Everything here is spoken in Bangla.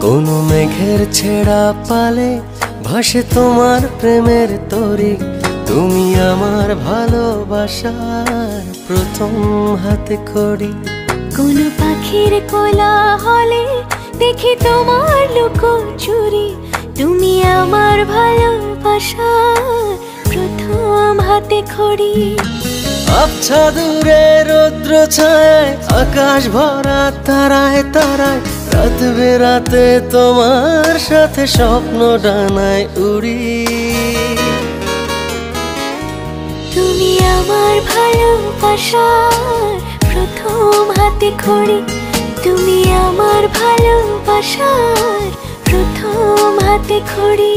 কোনো মেঘের ছেঁড়া পালে ভাসে তোমার প্রেমের তরি। তুমি আমার ভালোবাসার প্রথম হাতে খড়ি। কোনো পাখির কোলাহলে দেখি তোমার লুকোচুরি। তুমি আমার ভালোবাসার প্রথম হাতে খড়ি। আবছা দূরে রৌদ্র ছায়, আকাশ ভরা তারায় তারায়, রাত বেরাতে তোমার সাথে স্বপ্ন ডানায় উড়ি। তুমি আমার ভালোবাসার প্রথম হাতে খড়ি। তুমি আমার ভালোবাসার প্রথম হাতে খড়ি।